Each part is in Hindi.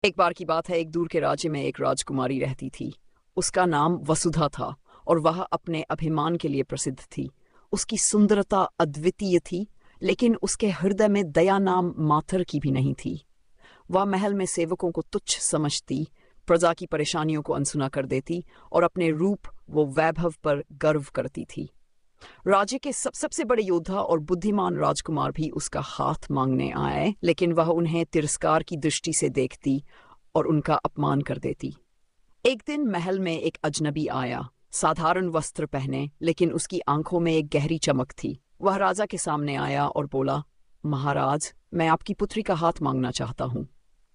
एक बार की बात है, एक दूर के राज्य में एक राजकुमारी रहती थी। उसका नाम वसुधा था और वह अपने अभिमान के लिए प्रसिद्ध थी। उसकी सुंदरता अद्वितीय थी, लेकिन उसके हृदय में दया नाम मात्र की भी नहीं थी। वह महल में सेवकों को तुच्छ समझती, प्रजा की परेशानियों को अनसुना कर देती और अपने रूप व वैभव पर गर्व करती थी। राज्य के सबसे बड़े योद्धा और बुद्धिमान राजकुमार भी उसका हाथ मांगने आए, लेकिन वह उन्हें तिरस्कार की दृष्टि से देखती और उनका अपमान कर देती। एक दिन महल में एक अजनबी आया, साधारण वस्त्र पहने, लेकिन उसकी आंखों में एक गहरी चमक थी। वह राजा के सामने आया और बोला, महाराज, मैं आपकी पुत्री का हाथ मांगना चाहता हूँ।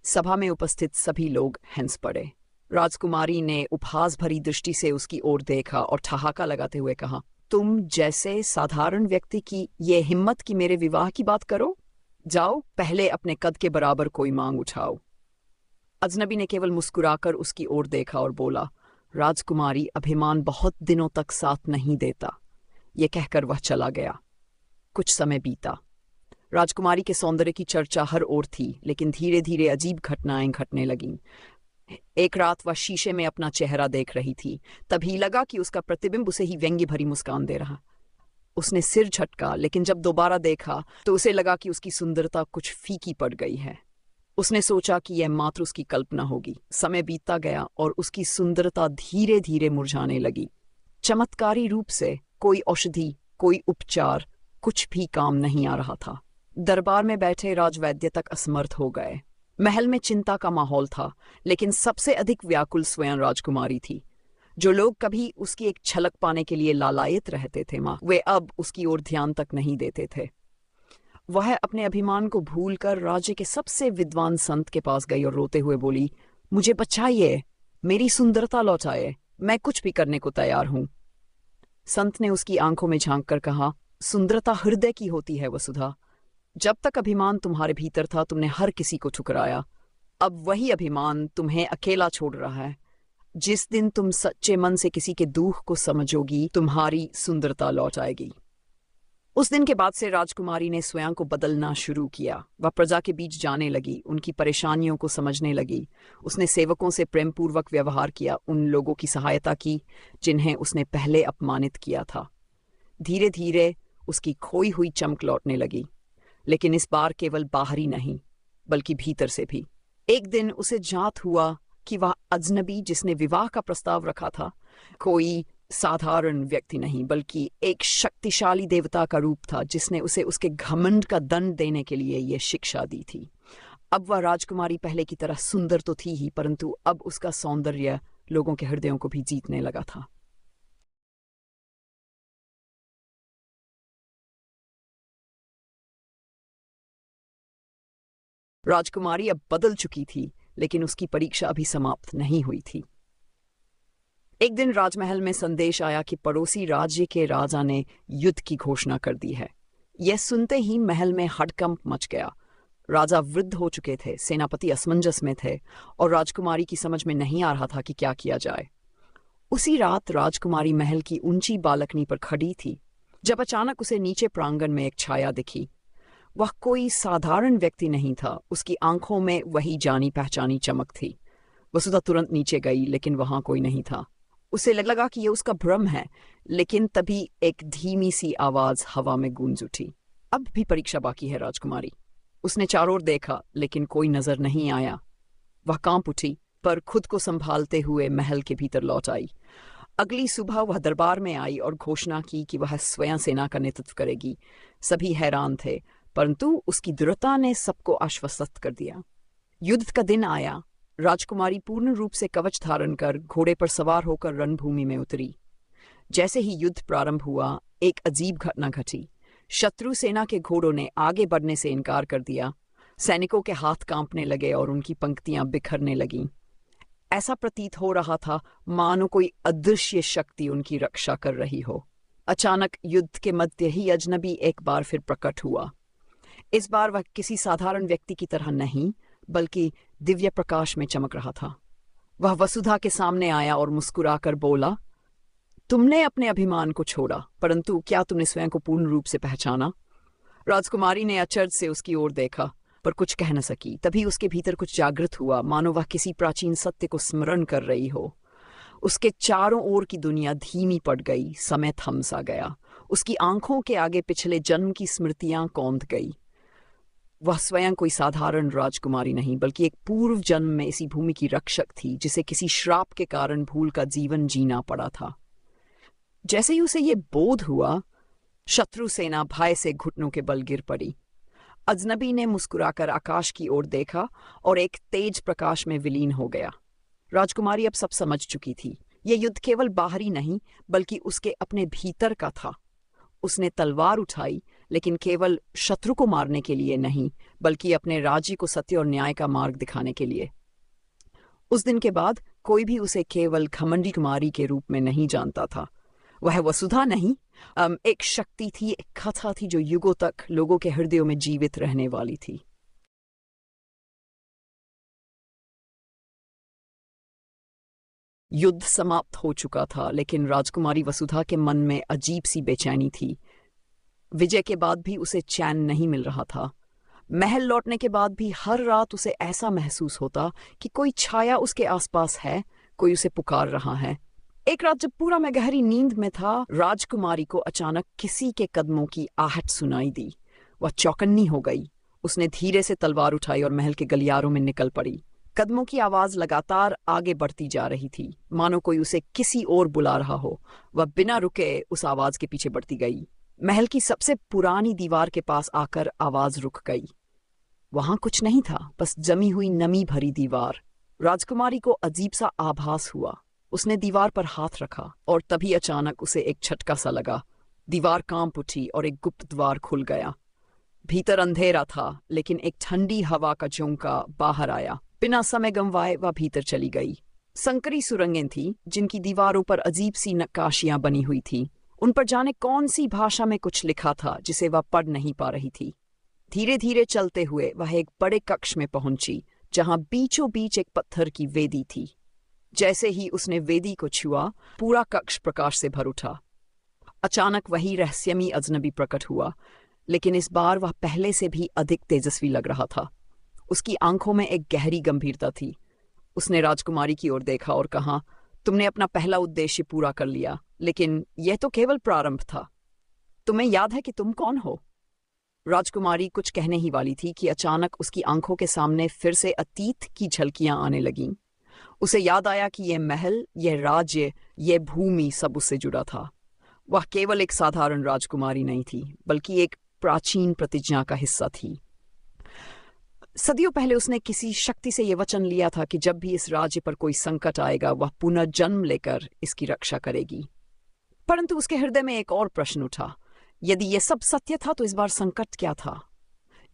सभा में उपस्थित सभी लोग हंस पड़े। राजकुमारी ने उपहास भरी दृष्टि से उसकी ओर देखा और ठहाका लगाते हुए कहा, तुम जैसे साधारण व्यक्ति की ये हिम्मत कि मेरे विवाह की बात करो? जाओ, पहले अपने कद के बराबर कोई मांग उठाओ। अजनबी ने केवल मुस्कुराकर उसकी ओर देखा और बोला, राजकुमारी, अभिमान बहुत दिनों तक साथ नहीं देता। ये कहकर वह चला गया। कुछ समय बीता। राजकुमारी के सौंदर्य की चर्चा हर ओर थी, लेकिन धीरे धीरे अजीब घटनाएं घटने लगीं। एक रात वह शीशे में अपना चेहरा देख रही थी, तभी लगा कि उसका प्रतिबिंब उसे ही व्यंग्य भरी मुस्कान दे रहा। उसने सिर झटका, लेकिन जब दोबारा देखा तो उसे लगा कि उसकी सुंदरता कुछ फीकी पड़ गई है। उसने सोचा कि यह मात्र उसकी कल्पना होगी। समय बीतता गया और उसकी सुंदरता धीरे धीरे मुरझाने लगी। चमत्कारी रूप से कोई औषधि, कोई उपचार, कुछ भी काम नहीं आ रहा था। दरबार में बैठे राजवैद्य तक असमर्थ हो गए। महल में चिंता का माहौल था, लेकिन सबसे अधिक व्याकुल स्वयं राजकुमारी थी। जो लोग कभी उसकी एक झलक पाने के लिए लालायित रहते थे, वे अब उसकी ओर ध्यान तक नहीं देते थे। वह अपने अभिमान को भूलकर राज्य के सबसे विद्वान संत के पास गई और रोते हुए बोली, मुझे बचाइए, मेरी सुंदरता लौटाए, मैं कुछ भी करने को तैयार हूं। संत ने उसकी आंखों में झांककर कहा, सुंदरता हृदय की होती है वसुधा। जब तक अभिमान तुम्हारे भीतर था, तुमने हर किसी को ठुकराया। अब वही अभिमान तुम्हें अकेला छोड़ रहा है। जिस दिन तुम सच्चे मन से किसी के दुख को समझोगी, तुम्हारी सुंदरता लौट आएगी। उस दिन के बाद से राजकुमारी ने स्वयं को बदलना शुरू किया। वह प्रजा के बीच जाने लगी, उनकी परेशानियों को समझने लगी। उसने सेवकों से प्रेमपूर्वक व्यवहार किया, उन लोगों की सहायता की जिन्हें उसने पहले अपमानित किया था। धीरे धीरे उसकी खोई हुई चमक लौटने लगी, लेकिन इस बार केवल बाहरी नहीं, बल्कि भीतर से भी। एक दिन उसे जात हुआ कि वह अजनबी जिसने विवाह का प्रस्ताव रखा था, कोई साधारण व्यक्ति नहीं, बल्कि एक शक्तिशाली देवता का रूप था, जिसने उसे उसके घमंड का दंड देने के लिए यह शिक्षा दी थी। अब वह राजकुमारी पहले की तरह सुंदर तो थी ही, परंतु अब उसका सौंदर्य लोगों के हृदयों को भी जीतने लगा था। राजकुमारी अब बदल चुकी थी, लेकिन उसकी परीक्षा अभी समाप्त नहीं हुई थी। एक दिन राजमहल में संदेश आया कि पड़ोसी राज्य के राजा ने युद्ध की घोषणा कर दी है। यह सुनते ही महल में हड़कंप मच गया। राजा वृद्ध हो चुके थे, सेनापति असमंजस में थे और राजकुमारी की समझ में नहीं आ रहा था कि क्या किया जाए। उसी रात राजकुमारी महल की ऊंची बालकनी पर खड़ी थी, जब अचानक उसे नीचे प्रांगण में एक छाया दिखी। वह कोई साधारण व्यक्ति नहीं था, उसकी आंखों में वही जानी पहचानी चमक थी। वसुधा तुरंत नीचे गई, लेकिन वहां कोई नहीं था। उसे लगा कि यह उसका भ्रम है, लेकिन तभी एक धीमी सी आवाज हवा में गूंज उठी, अब भी परीक्षा बाकी है राजकुमारी। उसने चारों ओर देखा, लेकिन कोई नजर नहीं आया। वह कांप उठी, पर खुद को संभालते हुए महल के भीतर लौट आई। अगली सुबह वह दरबार में आई और घोषणा की कि वह स्वयं सेना का नेतृत्व करेगी। सभी हैरान थे, परंतु उसकी दृढ़ता ने सबको आश्वस्त कर दिया। युद्ध का दिन आया। राजकुमारी पूर्ण रूप से कवच धारण कर घोड़े पर सवार होकर रणभूमि में उतरी। जैसे ही युद्ध प्रारंभ हुआ, एक अजीब घटना घटी। शत्रु सेना के घोड़ों ने आगे बढ़ने से इनकार कर दिया। सैनिकों के हाथ कांपने लगे और उनकी पंक्तियां बिखरने लगीं। ऐसा प्रतीत हो रहा था मानो कोई अदृश्य शक्ति उनकी रक्षा कर रही हो। अचानक युद्ध के मध्य ही अजनबी एक बार फिर प्रकट हुआ। इस बार वह किसी साधारण व्यक्ति की तरह नहीं, बल्कि दिव्य प्रकाश में चमक रहा था। वह वसुधा के सामने आया और मुस्कुराकर बोला, तुमने अपने अभिमान को छोड़ा, परंतु क्या तुमने स्वयं को पूर्ण रूप से पहचाना? राजकुमारी ने अचरज से उसकी ओर देखा, पर कुछ कह न सकी। तभी उसके भीतर कुछ जागृत हुआ, मानो वह किसी प्राचीन सत्य को स्मरण कर रही हो। उसके चारों ओर की दुनिया धीमी पड़ गई, समय थम सा गया। उसकी आंखों के आगे पिछले जन्म की स्मृतियां कौंध गई। वह स्वयं कोई साधारण राजकुमारी नहीं, बल्कि एक पूर्व जन्म में इसी भूमि की रक्षक थी, जिसे किसी श्राप के कारण भूल का जीवन जीना पड़ा था। जैसे ही उसे ये बोध हुआ, शत्रु सेना भय से घुटनों के बल गिर पड़ी। अजनबी ने मुस्कुराकर आकाश की ओर देखा और एक तेज प्रकाश में विलीन हो गया। राजकुमारी अब सब समझ चुकी थी। ये युद्ध केवल बाहरी नहीं, बल्कि उसके अपने भीतर का था। उसने तलवार उठाई, लेकिन केवल शत्रु को मारने के लिए नहीं, बल्कि अपने राज्य को सत्य और न्याय का मार्ग दिखाने के लिए। उस दिन के बाद कोई भी उसे केवल घमंडी कुमारी के रूप में नहीं जानता था। वह वसुधा नहीं, एक शक्ति थी, एक कथा थी जो युगों तक लोगों के हृदयों में जीवित रहने वाली थी। युद्ध समाप्त हो चुका था, लेकिन राजकुमारी वसुधा के मन में अजीब सी बेचैनी थी। विजय के बाद भी उसे चैन नहीं मिल रहा था। महल लौटने के बाद भी हर रात उसे ऐसा महसूस होता कि कोई छाया उसके आसपास है, कोई उसे पुकार रहा है। एक रात जब पूरा मैं गहरी नींद में था, राजकुमारी को अचानक किसी के कदमों की आहट सुनाई दी। वह चौकन्नी हो गई। उसने धीरे से तलवार उठाई और महल के गलियारों में निकल पड़ी। कदमों की आवाज लगातार आगे बढ़ती जा रही थी, मानो कोई उसे किसी ओर बुला रहा हो। वह बिना रुके उस आवाज के पीछे बढ़ती गई। महल की सबसे पुरानी दीवार के पास आकर आवाज रुक गई। वहां कुछ नहीं था, बस जमी हुई नमी भरी दीवार। राजकुमारी को अजीब सा आभास हुआ। उसने दीवार पर हाथ रखा और तभी अचानक उसे एक झटका सा लगा। दीवार कांप उठी और एक गुप्त द्वार खुल गया। भीतर अंधेरा था, लेकिन एक ठंडी हवा का झोंका बाहर आया। बिना समय गंवाए वह भीतर चली गई। संकरी सुरंगें थीं, जिनकी दीवारों पर अजीब सी नक्काशियां बनी हुई थीं। उन पर जाने कौन सी भाषा में कुछ लिखा था, जिसे वह पढ़ नहीं पा रही थी। धीरे धीरे चलते हुए वह एक बड़े कक्ष में पहुंची, जहां बीचों बीच एक पत्थर की वेदी थी। जैसे ही उसने वेदी को छुआ, पूरा कक्ष प्रकाश से भर उठा। अचानक वही रहस्यमयी अजनबी प्रकट हुआ, लेकिन इस बार वह पहले से भी अधिक तेजस्वी लग रहा था। उसकी आंखों में एक गहरी गंभीरता थी। उसने राजकुमारी की ओर देखा और कहा, तुमने अपना पहला उद्देश्य पूरा कर लिया, लेकिन यह तो केवल प्रारंभ था। तुम्हें याद है कि तुम कौन हो? राजकुमारी कुछ कहने ही वाली थी कि अचानक उसकी आंखों के सामने फिर से अतीत की झलकियां आने लगीं। उसे याद आया कि यह महल, यह राज्य, यह भूमि सब उससे जुड़ा था। वह केवल एक साधारण राजकुमारी नहीं थी, बल्कि एक प्राचीन प्रतिज्ञा का हिस्सा थी। सदियों पहले उसने किसी शक्ति से यह वचन लिया था कि जब भी इस राज्य पर कोई संकट आएगा, वह पुनर्जन्म लेकर इसकी रक्षा करेगी। परंतु उसके हृदय में एक और प्रश्न उठा। यदि यह सब सत्य था, तो इस बार संकट क्या था?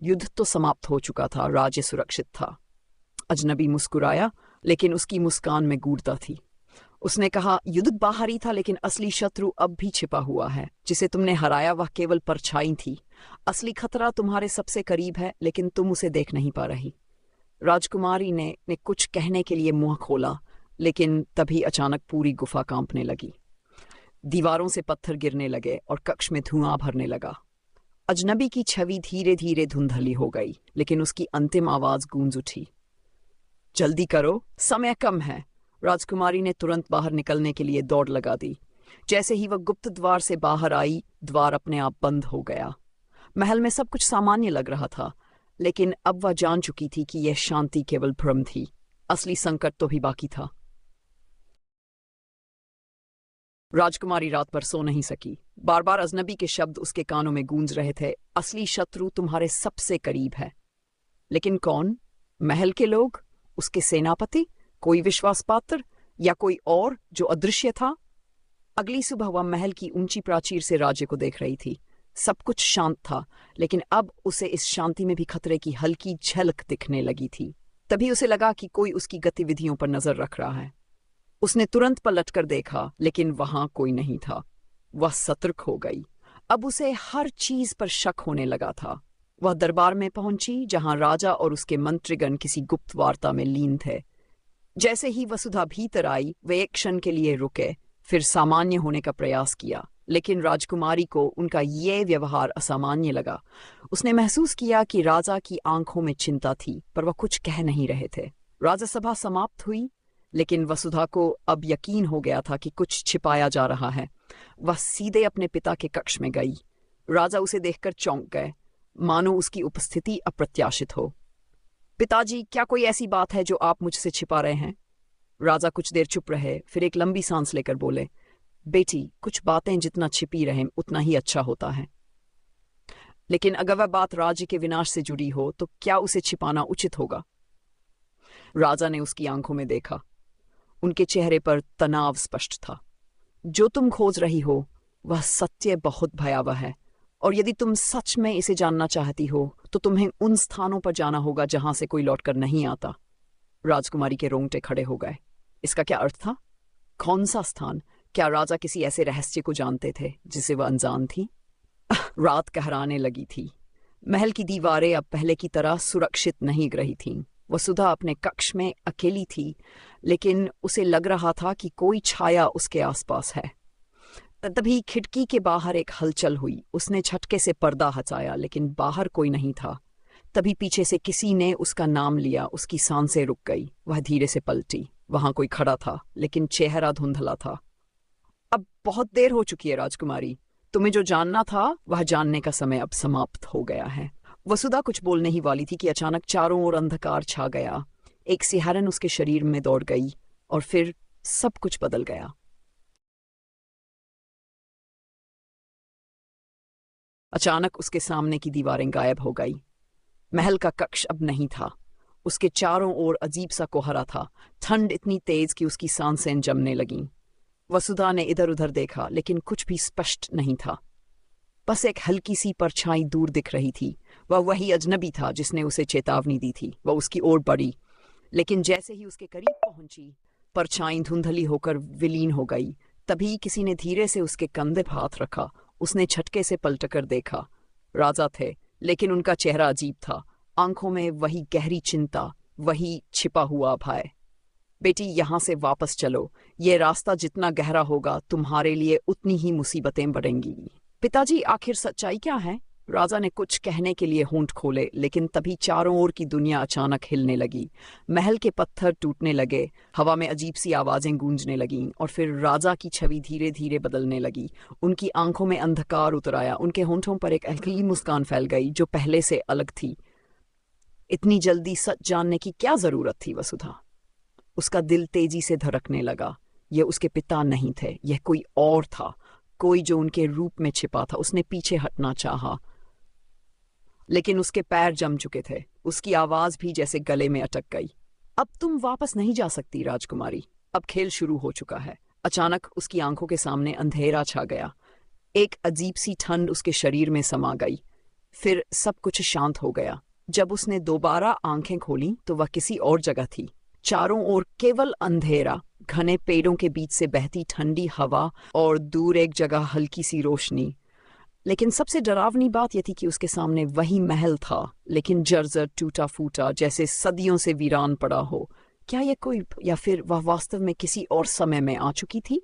युद्ध तो समाप्त हो चुका था, राज्य सुरक्षित था। अजनबी मुस्कुराया, लेकिन उसकी मुस्कान में गूढ़ता थी। उसने कहा, युद्ध बाहरी था, लेकिन असली शत्रु अब भी छिपा हुआ है। जिसे तुमने हराया वह केवल परछाई थी। असली खतरा तुम्हारे सबसे करीब है, लेकिन तुम उसे देख नहीं पा रही। राजकुमारी ने कुछ कहने के लिए मुंह खोला, लेकिन तभी अचानक पूरी गुफा कांपने लगी। दीवारों से पत्थर गिरने लगे और कक्ष में धुआं भरने लगा। अजनबी की छवि धीरे धीरे धुंधली हो गई, लेकिन उसकी अंतिम आवाज गूंज उठी, जल्दी करो, समय कम है। राजकुमारी ने तुरंत बाहर निकलने के लिए दौड़ लगा दी। जैसे ही वह गुप्त द्वार से बाहर आई, द्वार अपने आप बंद हो गया। महल में सब कुछ सामान्य लग रहा था, लेकिन अब वह जान चुकी थी कि यह शांति केवल भ्रम थी। असली संकट तो भी बाकी था। राजकुमारी रात भर सो नहीं सकी। बार बार अजनबी के शब्द उसके कानों में गूंज रहे थे, असली शत्रु तुम्हारे सबसे करीब है। लेकिन कौन? महल के लोग, उसके सेनापति, कोई विश्वास पात्र, या कोई और जो अदृश्य था? अगली सुबह वह महल की ऊंची प्राचीर से राज्य को देख रही थी। सब कुछ शांत था, लेकिन अब उसे इस शांति में भी खतरे की हल्की झलक दिखने लगी थी। तभी उसे लगा कि कोई उसकी गतिविधियों पर नजर रख रहा है। उसने तुरंत पलटकर देखा, लेकिन वहां कोई नहीं था। वह सतर्क हो गई। अब उसे हर चीज पर शक होने लगा था। वह दरबार में पहुंची, जहां राजा और उसके मंत्रीगण किसी गुप्त वार्ता में लीन थे। जैसे ही वसुधा भीतर आई, वे एक क्षण के लिए रुके, फिर सामान्य होने का प्रयास किया। लेकिन राजकुमारी को उनका ये व्यवहार असामान्य लगा। उसने महसूस किया कि राजा की आंखों में चिंता थी, पर वह कुछ कह नहीं रहे थे। राजसभा समाप्त हुई, लेकिन वसुधा को अब यकीन हो गया था कि कुछ छिपाया जा रहा है। वह सीधे अपने पिता के कक्ष में गई। राजा उसे देखकर चौंक गए, मानो उसकी उपस्थिति अप्रत्याशित हो। पिताजी, क्या कोई ऐसी बात है जो आप मुझसे छिपा रहे हैं? राजा कुछ देर चुप रहे, फिर एक लंबी सांस लेकर बोले, बेटी, कुछ बातें जितना छिपी रहें उतना ही अच्छा होता है। लेकिन अगर वह बात राज्य के विनाश से जुड़ी हो तो क्या उसे छिपाना उचित होगा? राजा ने उसकी आंखों में देखा। उनके चेहरे पर तनाव स्पष्ट था। जो तुम खोज रही हो वह सत्य बहुत भयावह है, और यदि तुम सच में इसे जानना चाहती हो तो तुम्हें उन स्थानों पर जाना होगा जहां से कोई लौटकर नहीं आता। राजकुमारी के रोंगटे खड़े हो गए। इसका क्या अर्थ था? कौन सा स्थान? क्या राजा किसी ऐसे रहस्य को जानते थे जिसे वह अनजान थी? रात कहराने लगी थी। महल की दीवारें अब पहले की तरह सुरक्षित नहीं रही थीं। वसुधा अपने कक्ष में अकेली थी, लेकिन उसे लग रहा था कि कोई छाया उसके आसपास है। तभी खिड़की के बाहर एक हलचल हुई। उसने झटके से पर्दा हटाया, लेकिन बाहर कोई नहीं था। तभी पीछे से किसी ने उसका नाम लिया। उसकी सांसें रुक गई। वह धीरे से पलटी। वहां कोई खड़ा था, लेकिन चेहरा धुंधला था। अब बहुत देर हो चुकी है राजकुमारी। तुम्हें जो जानना था वह जानने का समय अब समाप्त हो गया है। वसुधा कुछ बोलने ही वाली थी कि अचानक चारों ओर अंधकार छा गया। एक सिहरन उसके शरीर में दौड़ गई और फिर सब कुछ बदल गया। अचानक उसके सामने की दीवारें गायब हो गई। महल का कक्ष अब नहीं था। उसके चारों ओर अजीब सा कोहरा था। ठंड इतनी तेज कि उसकी सांसें जमने लगीं। वसुधा ने इधर उधर देखा, लेकिन कुछ भी स्पष्ट नहीं था। बस एक हल्की सी परछाई दूर दिख रही थी। वह वही अजनबी था जिसने उसे चेतावनी दी थी। वह उसकी ओर बढ़ी, लेकिन जैसे ही उसके करीब पहुंची, परछाई धुंधली होकर विलीन हो गई। तभी किसी ने धीरे से उसके कंधे पर हाथ रखा। उसने झटके से पलटकर देखा। राजा थे, लेकिन उनका चेहरा अजीब था। आंखों में वही गहरी चिंता, वही छिपा हुआ भय। बेटी, यहां से वापस चलो। ये रास्ता जितना गहरा होगा तुम्हारे लिए उतनी ही मुसीबतें बढ़ेंगी। पिताजी, आखिर सच्चाई क्या है? राजा ने कुछ कहने के लिए होंठ खोले, लेकिन तभी चारों ओर की दुनिया अचानक हिलने लगी। महल के पत्थर टूटने लगे, हवा में अजीब सी आवाजें गूंजने लगीं, और फिर राजा की छवि धीरे धीरे बदलने लगी। उनकी आंखों में अंधकार उतर आया। उनके होंठों पर एक हल्की मुस्कान फैल गई जो पहले से अलग थी। इतनी जल्दी सच जानने की क्या जरूरत थी वसुधा? उसका दिल तेजी से धड़कने लगा। यह उसके पिता नहीं थे, यह कोई और था, कोई जो उनके रूप में छिपा था। उसने पीछे हटना चाहा, लेकिन उसके पैर जम चुके थे। उसकी आवाज भी जैसे गले में अटक गई। अब तुम वापस नहीं जा सकती राजकुमारी। अब खेल शुरू हो चुका है। अचानक उसकी आंखों के सामने अंधेरा छा गया। एक अजीब सी ठंड उसके शरीर में समा गई। फिर सब कुछ शांत हो गया। जब उसने दोबारा आंखें खोली तो वह किसी और जगह थी। चारों ओर केवल अंधेरा, घने पेड़ों के बीच से बहती ठंडी हवा और दूर एक जगह हल्की सी रोशनी। लेकिन सबसे डरावनी बात यह थी कि उसके सामने वही महल था, लेकिन जर्जर, टूटा फूटा, जैसे सदियों से वीरान पड़ा हो। क्या यह कोई, या फिर वह वास्तव में किसी और समय में आ चुकी थी?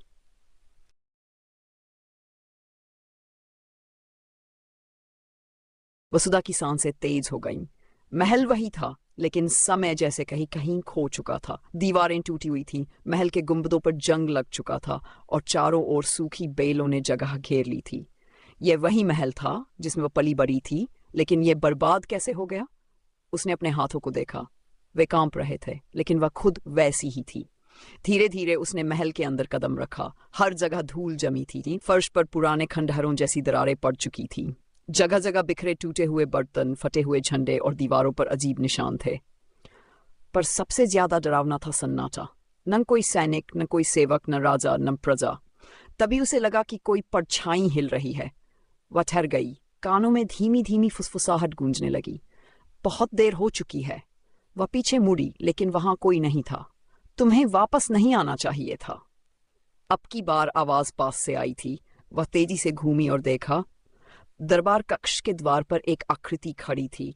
वसुधा की सांसें तेज हो गईं। महल वही था, लेकिन समय जैसे कहीं कहीं खो चुका था। दीवारें टूटी हुई थीं, महल के गुंबदों पर जंग लग चुका था, और चारों ओर सूखी बेलों ने जगह घेर ली थी। यह वही महल था जिसमें वह पली बड़ी थी, लेकिन यह बर्बाद कैसे हो गया? उसने अपने हाथों को देखा। वे कांप रहे थे, लेकिन वह खुद वैसी ही थी। धीरे धीरे उसने महल के अंदर कदम रखा। हर जगह धूल जमी थी। फर्श पर पुराने खंडहरों जैसी दरारें पड़ चुकी थीं। जगह जगह बिखरे टूटे हुए बर्तन, फटे हुए झंडे, और दीवारों पर अजीब निशान थे। पर सबसे ज्यादा डरावना था सन्नाटा। न कोई सैनिक, न कोई सेवक, न राजा, न प्रजा। तभी उसे लगा कि कोई परछाई हिल रही है। वह ठहर गई। कानों में धीमी धीमी फुसफुसाहट गूंजने लगी। बहुत देर हो चुकी है। वह पीछे मुड़ी, लेकिन वहां कोई नहीं था। तुम्हें वापस नहीं आना चाहिए था। अब की बार आवाज पास से आई थी। वह तेजी से घूमी और देखा। दरबार कक्ष के द्वार पर एक आकृति खड़ी थी।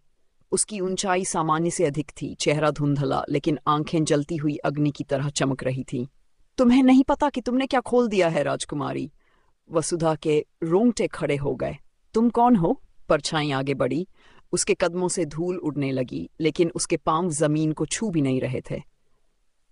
उसकी ऊंचाई सामान्य से अधिक थी। चेहरा धुंधला, लेकिन आंखें जलती हुई अग्नि की तरह चमक रही थी। तुम्हें नहीं पता कि तुमने क्या खोल दिया है राजकुमारी? वसुधा के रोंगटे खड़े हो गए। तुम कौन हो? परछाई आगे बढ़ी। उसके कदमों से धूल उड़ने लगी, लेकिन उसके पांव जमीन को छू भी नहीं रहे थे।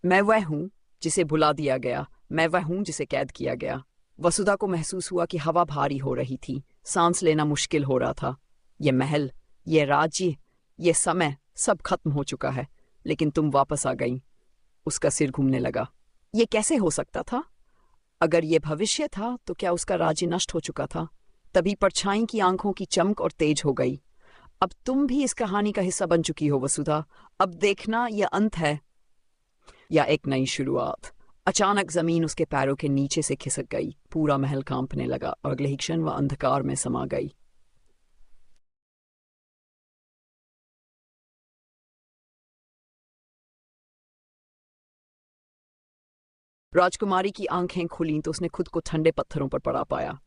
मैं वह हूं जिसे भुला दिया गया, मैं वह हूं जिसे कैद किया गया। वसुधा को महसूस हुआ कि हवा भारी हो रही थी, सांस लेना मुश्किल हो रहा था। ये महल, ये राज्य, ये समय सब खत्म हो चुका है, लेकिन तुम वापस आ गई। उसका सिर घूमने लगा। ये कैसे हो सकता था? अगर ये भविष्य था तो क्या उसका राज्य नष्ट हो चुका था? तभी परछाई की आंखों की चमक और तेज हो गई। अब तुम भी इस कहानी का हिस्सा बन चुकी हो वसुधा। अब देखना, यह अंत है या एक नई शुरुआत। अचानक जमीन उसके पैरों के नीचे से खिसक गई। पूरा महल कांपने लगा और अगले ही क्षण वह अंधकार में समा गई। राजकुमारी की आंखें खुली तो उसने खुद को ठंडे पत्थरों पर पड़ा पाया।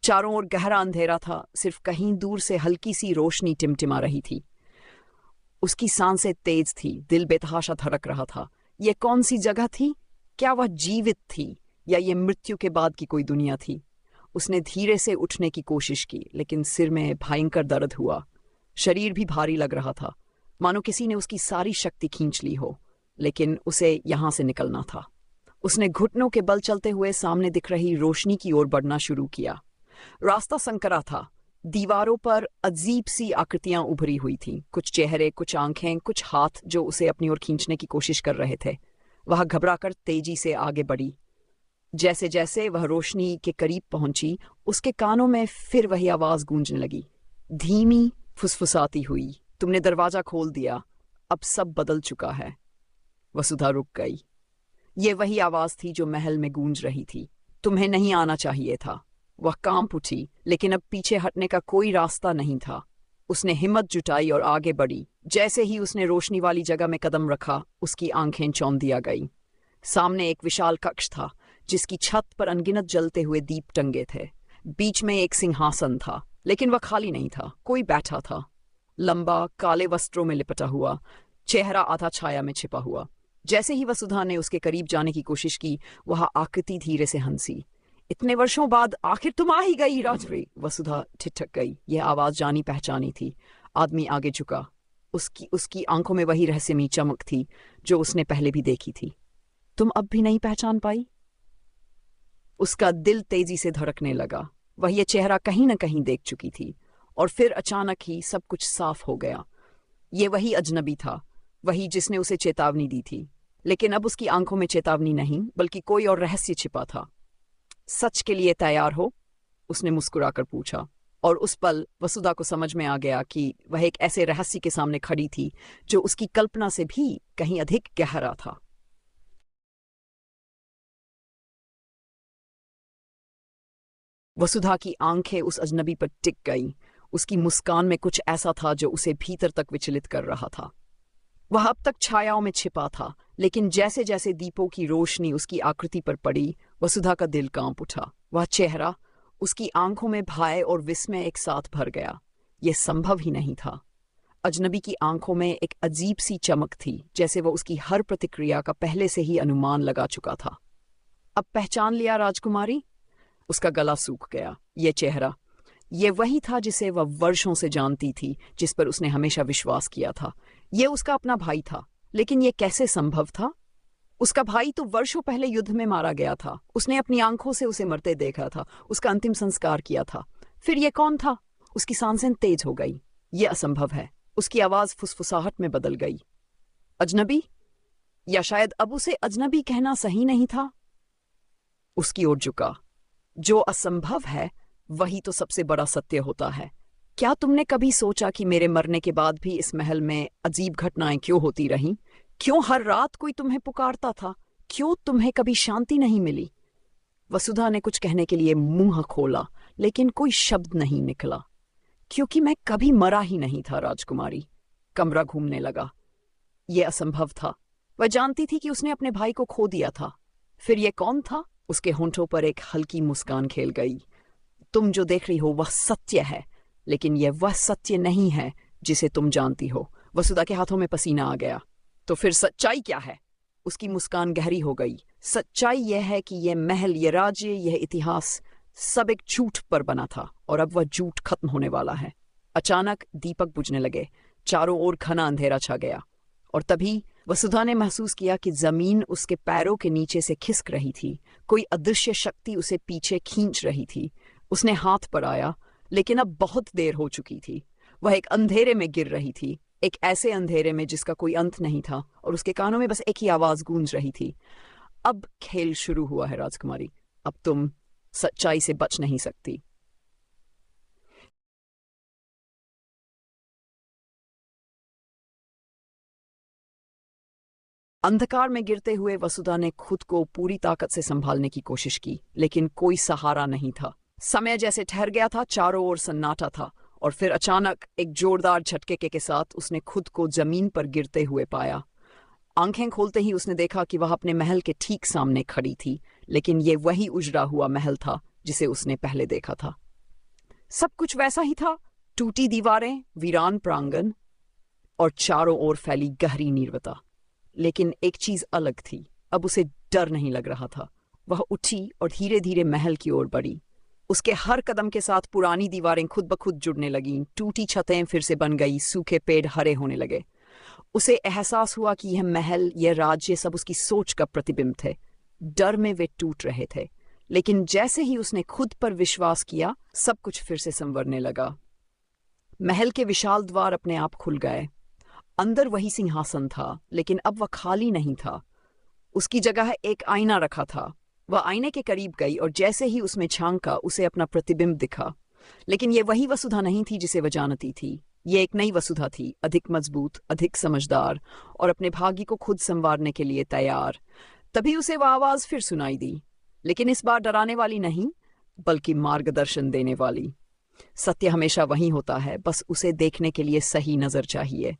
चारों ओर गहरा अंधेरा था, सिर्फ कहीं दूर से हल्की सी रोशनी टिमटिमा रही थी। उसकी सांसें तेज थी, दिल बेतहाशा धड़क रहा था। यह कौन सी जगह थी? क्या वह जीवित थी या ये मृत्यु के बाद की कोई दुनिया थी? उसने धीरे से उठने की कोशिश की, लेकिन सिर में भयंकर दर्द हुआ। शरीर भी भारी लग रहा था, मानो किसी ने उसकी सारी शक्ति खींच ली हो, लेकिन उसे यहां से निकलना था। उसने घुटनों के बल चलते हुए सामने दिख रही रोशनी की ओर बढ़ना शुरू किया। रास्ता संकरा था। दीवारों पर अजीब सी आकृतियां उभरी हुई थीं, कुछ चेहरे, कुछ आंखें, कुछ हाथ जो उसे अपनी ओर खींचने की कोशिश कर रहे थे। वह घबराकर तेजी से आगे बढ़ी। जैसे जैसे वह रोशनी के करीब पहुंची, उसके कानों में फिर वही आवाज गूंजने लगी, धीमी, फुसफुसाती हुई। तुमने दरवाजा खोल दिया, अब सब बदल चुका है। वसुधा रुक गई। ये वही आवाज थी जो महल में गूंज रही थी। तुम्हें नहीं आना चाहिए था। वह कांप उठी, लेकिन अब पीछे हटने का कोई रास्ता नहीं था। उसने हिम्मत जुटाई और आगे बढ़ी। जैसे ही उसने रोशनी वाली जगह में कदम रखा, उसकी आंखें चौंधिया गईं। सामने एक विशाल कक्ष था, जिसकी छत पर अनगिनत जलते हुए दीप टंगे थे। बीच में एक सिंहासन था, लेकिन वह खाली नहीं था। कोई बैठा था, लंबा, काले वस्त्रों में लिपटा हुआ, चेहरा आधा छाया में छिपा हुआ। जैसे ही वसुधा ने उसके करीब जाने की कोशिश की, वह आकृति धीरे से हंसी। इतने वर्षों बाद आखिर तुम आ ही गई राजश्री। वसुधा ठिठक गई। यह आवाज जानी पहचानी थी। आदमी आगे झुका। उसकी आंखों में वही रहस्यमयी चमक थी जो उसने पहले भी देखी थी। तुम अब भी नहीं पहचान पाई? उसका दिल तेजी से धड़कने लगा। वह यह चेहरा कहीं न कहीं देख चुकी थी। और फिर अचानक ही सब कुछ साफ हो गया। ये वही अजनबी था, वही जिसने उसे चेतावनी दी थी। लेकिन अब उसकी आंखों में चेतावनी नहीं, बल्कि कोई और रहस्य छिपा था। सच के लिए तैयार हो? उसने मुस्कुराकर पूछा। और उस पल वसुधा को समझ में आ गया कि वह एक ऐसे रहस्य के सामने खड़ी थी जो उसकी कल्पना से भी कहीं अधिक गहरा था। वसुधा की आंखें उस अजनबी पर टिक गईं। उसकी मुस्कान में कुछ ऐसा था जो उसे भीतर तक विचलित कर रहा था। वह अब तक छायाओं में छिपा था, लेकिन जैसे जैसे दीपों की रोशनी उसकी आकृति पर पड़ी, वसुधा का दिल कांप उठा। वह चेहरा, उसकी आंखों में भय और विस्मय एक साथ भर गया। यह संभव ही नहीं था। अजनबी की आंखों में एक अजीब सी चमक थी, जैसे वह उसकी हर प्रतिक्रिया का पहले से ही अनुमान लगा चुका था। अब पहचान लिया राजकुमारी? उसका गला सूख गया। यह चेहरा, यह वही था जिसे वह वर्षों से जानती थी, जिस पर उसने हमेशा विश्वास किया था। यह उसका अपना भाई था, लेकिन यह कैसे संभव था? उसका भाई तो वर्षों पहले युद्ध में मारा गया था। उसने अपनी आंखों से उसे मरते देखा था, उसका अंतिम संस्कार किया था। फिर यह कौन था? उसकी सांसें तेज हो गई। यह असंभव है। उसकी आवाज फुसफुसाहट में बदल गई। अजनबी? या शायद अब उसे अजनबी कहना सही नहीं था। उसकी ओर झुका। जो असंभव है वही तो सबसे बड़ा सत्य होता है। क्या तुमने कभी सोचा कि मेरे मरने के बाद भी इस महल में अजीब घटनाएं क्यों होती रहीं? क्यों हर रात कोई तुम्हें पुकारता था? क्यों तुम्हें कभी शांति नहीं मिली? वसुधा ने कुछ कहने के लिए मुंह खोला, लेकिन कोई शब्द नहीं निकला। क्योंकि मैं कभी मरा ही नहीं था राजकुमारी। कमरा घूमने लगा। यह असंभव था। वह जानती थी कि उसने अपने भाई को खो दिया था। फिर यह कौन था? उसके होंठों पर एक हल्की मुस्कान खेल गई। तुम जो देख रही हो वह सत्य है, लेकिन यह वह सत्य नहीं है जिसे तुम जानती हो। वसुधा के हाथों में पसीना आ गया। तो फिर सच्चाई क्या है? उसकी मुस्कान गहरी हो गई। सच्चाई यह है कि यह महल, यह राज्य, यह इतिहास सब एक झूठ पर बना था और अब वह झूठ खत्म होने वाला है। अचानक दीपक बुझने लगे, चारों ओर घना अंधेरा छा गया और तभी वसुधा ने महसूस किया कि जमीन उसके पैरों के नीचे से खिसक रही थी। कोई अदृश्य शक्ति उसे पीछे खींच रही थी। उसने हाथ बढ़ाया, लेकिन अब बहुत देर हो चुकी थी। वह एक अंधेरे में गिर रही थी, एक ऐसे अंधेरे में जिसका कोई अंत नहीं था और उसके कानों में बस एक ही आवाज गूंज रही थी, अब खेल शुरू हुआ है राजकुमारी, अब तुम सच्चाई से बच नहीं सकती। अंधकार में गिरते हुए वसुधा ने खुद को पूरी ताकत से संभालने की कोशिश की, लेकिन कोई सहारा नहीं था। समय जैसे ठहर गया था, चारों ओर सन्नाटा था और फिर अचानक एक जोरदार झटके के साथ उसने खुद को जमीन पर गिरते हुए पाया। आंखें खोलते ही उसने देखा कि वह अपने महल के ठीक सामने खड़ी थी, लेकिन ये वही उजड़ा हुआ महल था जिसे उसने पहले देखा था। सब कुछ वैसा ही था, टूटी दीवारें, वीरान प्रांगण और चारों ओर फैली गहरी नीरवता। लेकिन एक चीज अलग थी, अब उसे डर नहीं लग रहा था। वह उठी और धीरे धीरे महल की ओर बढ़ी। उसके हर कदम के साथ पुरानी दीवारें खुद ब खुद जुड़ने लगीं, टूटी छतें फिर से बन गई, सूखे पेड़ हरे होने लगे। उसे एहसास हुआ कि यह महल, यह राज्य सब उसकी सोच का प्रतिबिंब थे। डर में वे टूट रहे थे, लेकिन जैसे ही उसने खुद पर विश्वास किया, सब कुछ फिर से संवरने लगा। महल के विशाल द्वार अपने आप खुल गए। अंदर वही सिंहासन था, लेकिन अब वह खाली नहीं था। उसकी जगह एक आईना रखा था। वह आईने के करीब गई और जैसे ही उसमें झांका, उसे अपना प्रतिबिंब दिखा। लेकिन ये वही वसुधा नहीं थी जिसे वह जानती थी। ये एक नई वसुधा थी, अधिक मजबूत, अधिक समझदार और अपने भाग्य को खुद संवारने के लिए तैयार। तभी उसे वह आवाज फिर सुनाई दी, लेकिन इस बार डराने वाली नहीं, बल्कि मार्गदर्शन देने वाली। सत्य हमेशा वही होता है, बस उसे देखने के लिए सही नजर चाहिए।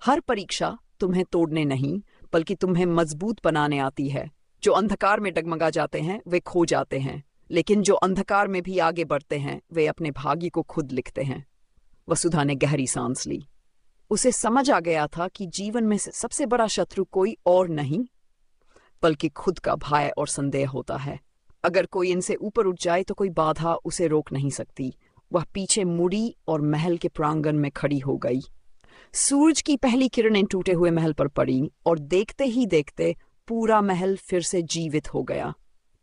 हर परीक्षा तुम्हें तोड़ने नहीं, बल्कि तुम्हें मजबूत बनाने आती है। जो अंधकार में डगमगा जाते हैं वे खो जाते हैं, लेकिन जो अंधकार में भी आगे बढ़ते हैं वे अपने भाग्य को खुद लिखते हैं। वसुधा ने गहरी सांस ली। उसे समझ आ गया था कि जीवन में सबसे बड़ा शत्रु कोई और नहीं, बल्कि खुद का भय और संदेह होता है। अगर कोई इनसे ऊपर उठ जाए तो कोई बाधा उसे रोक नहीं सकती। वह पीछे मुड़ी और महल के प्रांगण में खड़ी हो गई। सूरज की पहली किरणें टूटे हुए महल पर पड़ी और देखते ही देखते पूरा महल फिर से जीवित हो गया।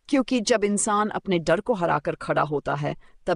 क्योंकि जब इंसान अपने डर को हराकर खड़ा होता है, तब